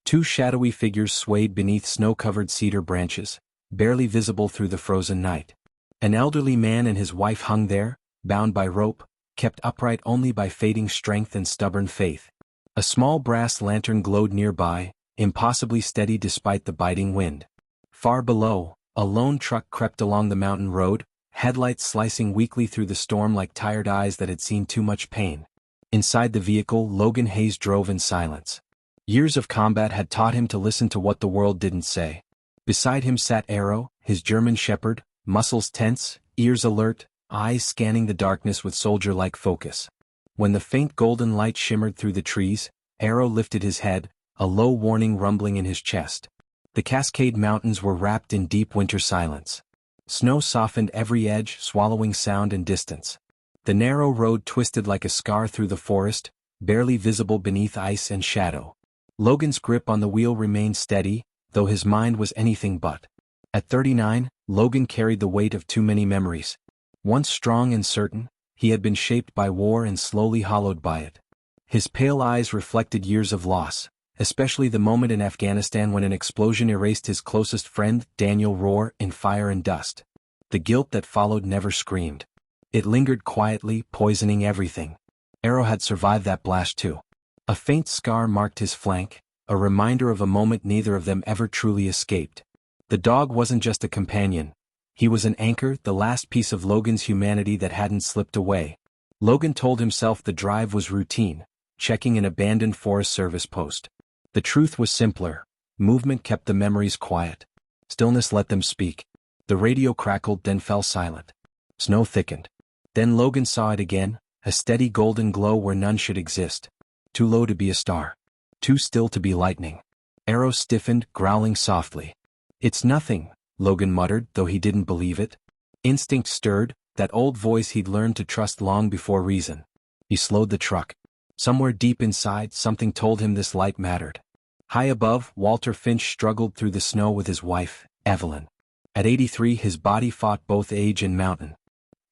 Two shadowy figures swayed beneath snow-covered cedar branches, barely visible through the frozen night. An elderly man and his wife hung there, bound by rope, kept upright only by fading strength and stubborn faith. A small brass lantern glowed nearby, impossibly steady despite the biting wind. Far below, a lone truck crept along the mountain road, headlights slicing weakly through the storm like tired eyes that had seen too much pain. Inside the vehicle, Logan Hayes drove in silence. Years of combat had taught him to listen to what the world didn't say. Beside him sat Arrow, his German shepherd, muscles tense, ears alert, eyes scanning the darkness with soldier-like focus. When the faint golden light shimmered through the trees, Arrow lifted his head, a low warning rumbling in his chest. The Cascade Mountains were wrapped in deep winter silence. Snow softened every edge, swallowing sound and distance. The narrow road twisted like a scar through the forest, barely visible beneath ice and shadow. Logan's grip on the wheel remained steady, though his mind was anything but. At 39, Logan carried the weight of too many memories. Once strong and certain, he had been shaped by war and slowly hollowed by it. His pale eyes reflected years of loss, especially the moment in Afghanistan when an explosion erased his closest friend, Daniel Rohr, in fire and dust. The guilt that followed never screamed. It lingered quietly, poisoning everything. Arrow had survived that blast too. A faint scar marked his flank, a reminder of a moment neither of them ever truly escaped. The dog wasn't just a companion. He was an anchor, the last piece of Logan's humanity that hadn't slipped away. Logan told himself the drive was routine, checking an abandoned Forest Service post. The truth was simpler. Movement kept the memories quiet. Stillness let them speak. The radio crackled, then fell silent. Snow thickened. Then Logan saw it again, a steady golden glow where none should exist. Too low to be a star. Too still to be lightning. Arrow stiffened, growling softly. "It's nothing," Logan muttered, though he didn't believe it. Instinct stirred, that old voice he'd learned to trust long before reason. He slowed the truck. Somewhere deep inside, something told him this light mattered. High above, Walter Finch struggled through the snow with his wife, Evelyn. At 83, his body fought both age and mountain.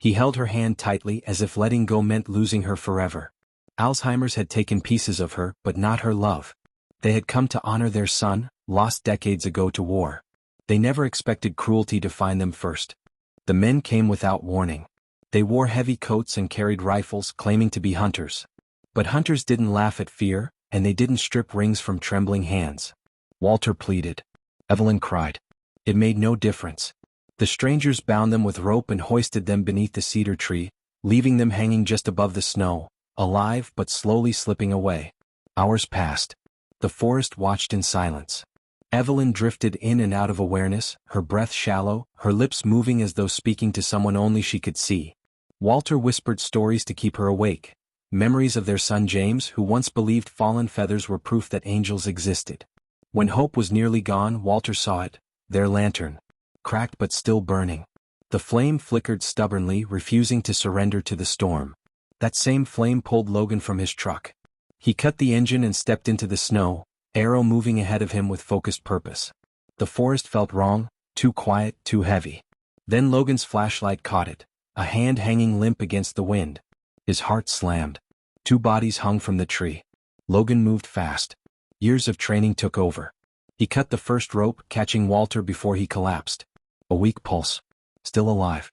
He held her hand tightly, as if letting go meant losing her forever. Alzheimer's had taken pieces of her, but not her love. They had come to honor their son, lost decades ago to war. They never expected cruelty to find them first. The men came without warning. They wore heavy coats and carried rifles, claiming to be hunters. But hunters didn't laugh at fear, and they didn't strip rings from trembling hands. Walter pleaded. Evelyn cried. It made no difference. The strangers bound them with rope and hoisted them beneath the cedar tree, leaving them hanging just above the snow, alive but slowly slipping away. Hours passed. The forest watched in silence. Evelyn drifted in and out of awareness, her breath shallow, her lips moving as though speaking to someone only she could see. Walter whispered stories to keep her awake. Memories of their son James, who once believed fallen feathers were proof that angels existed. When hope was nearly gone, Walter saw it, their lantern. Cracked but still burning. The flame flickered stubbornly, refusing to surrender to the storm. That same flame pulled Logan from his truck. He cut the engine and stepped into the snow, Arrow moving ahead of him with focused purpose. The forest felt wrong, too quiet, too heavy. Then Logan's flashlight caught it, a hand hanging limp against the wind. His heart slammed. Two bodies hung from the tree. Logan moved fast. Years of training took over. He cut the first rope, catching Walter before he collapsed. A weak pulse. Still alive.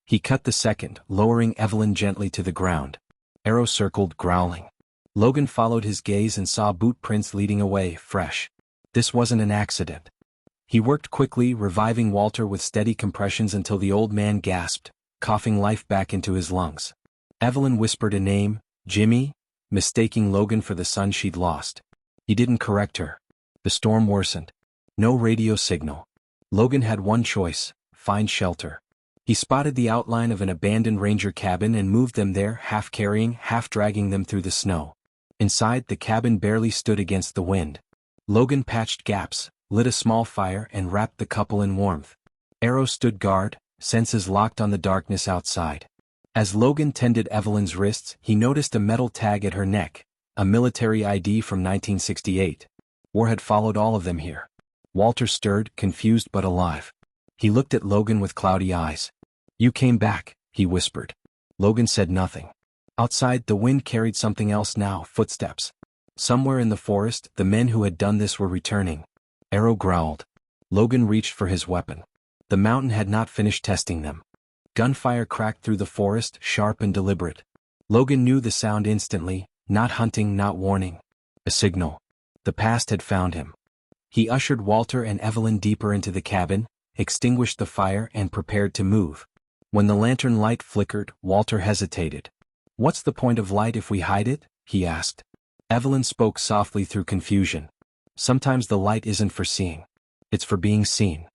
He cut the second, lowering Evelyn gently to the ground. Arrow circled, growling. Logan followed his gaze and saw boot prints leading away, fresh. This wasn't an accident. He worked quickly, reviving Walter with steady compressions until the old man gasped, coughing life back into his lungs. Evelyn whispered a name, Jimmy, mistaking Logan for the son she'd lost. He didn't correct her. The storm worsened. No radio signal. Logan had one choice, find shelter. He spotted the outline of an abandoned ranger cabin and moved them there, half carrying, half dragging them through the snow. Inside, the cabin barely stood against the wind. Logan patched gaps, lit a small fire and wrapped the couple in warmth. Arrow stood guard, senses locked on the darkness outside. As Logan tended Evelyn's wrists, he noticed a metal tag at her neck, a military ID from 1968. War had followed all of them here. Walter stirred, confused but alive. He looked at Logan with cloudy eyes. "You came back," he whispered. Logan said nothing. Outside, the wind carried something else now, footsteps. Somewhere in the forest, the men who had done this were returning. Arrow growled. Logan reached for his weapon. The mountain had not finished testing them. Gunfire cracked through the forest, sharp and deliberate. Logan knew the sound instantly, not hunting, not warning. A signal. The past had found him. He ushered Walter and Evelyn deeper into the cabin, extinguished the fire and prepared to move. When the lantern light flickered, Walter hesitated. "What's the point of light if we hide it?" he asked. Evelyn spoke softly through confusion. "Sometimes the light isn't for seeing. It's for being seen."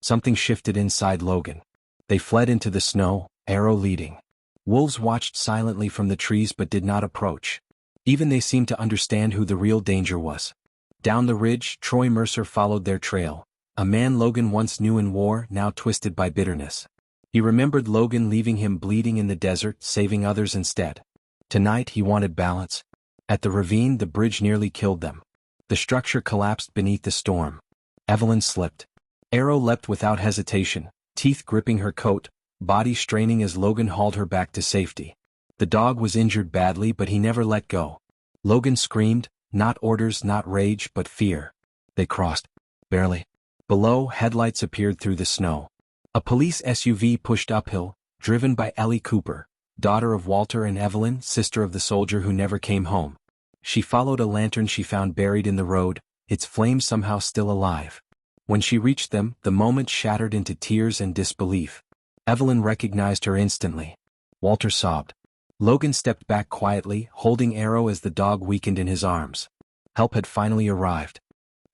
Something shifted inside Logan. They fled into the snow, Arrow leading. Wolves watched silently from the trees but did not approach. Even they seemed to understand who the real danger was. Down the ridge, Troy Mercer followed their trail, a man Logan once knew in war, now twisted by bitterness. He remembered Logan leaving him bleeding in the desert, saving others instead. Tonight he wanted balance. At the ravine, the bridge nearly killed them. The structure collapsed beneath the storm. Evelyn slipped. Arrow leapt without hesitation, teeth gripping her coat, body straining as Logan hauled her back to safety. The dog was injured badly, but he never let go. Logan screamed, not orders, not rage, but fear. They crossed. Barely. Below, headlights appeared through the snow. A police SUV pushed uphill, driven by Ellie Cooper, daughter of Walter and Evelyn, sister of the soldier who never came home. She followed a lantern she found buried in the road, its flame somehow still alive. When she reached them, the moment shattered into tears and disbelief. Evelyn recognized her instantly. Walter sobbed. Logan stepped back quietly, holding Arrow as the dog weakened in his arms. Help had finally arrived.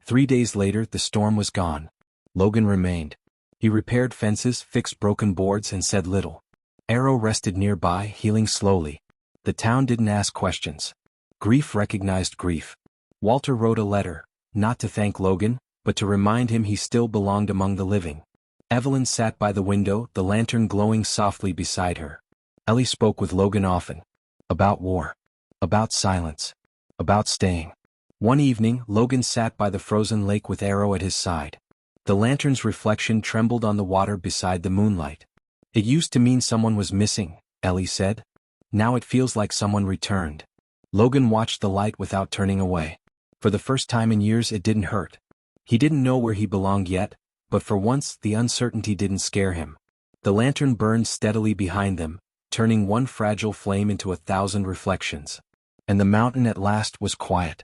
3 days later, the storm was gone. Logan remained. He repaired fences, fixed broken boards, and said little. Arrow rested nearby, healing slowly. The town didn't ask questions. Grief recognized grief. Walter wrote a letter, not to thank Logan, but to remind him he still belonged among the living. Evelyn sat by the window, the lantern glowing softly beside her. Ellie spoke with Logan often. About war. About silence. About staying. One evening, Logan sat by the frozen lake with Arrow at his side. The lantern's reflection trembled on the water beside the moonlight. "It used to mean someone was missing," Ellie said. "Now it feels like someone returned." Logan watched the light without turning away. For the first time in years, it didn't hurt. He didn't know where he belonged yet, but for once the uncertainty didn't scare him. The lantern burned steadily behind them, turning one fragile flame into 1,000 reflections. And the mountain at last was quiet.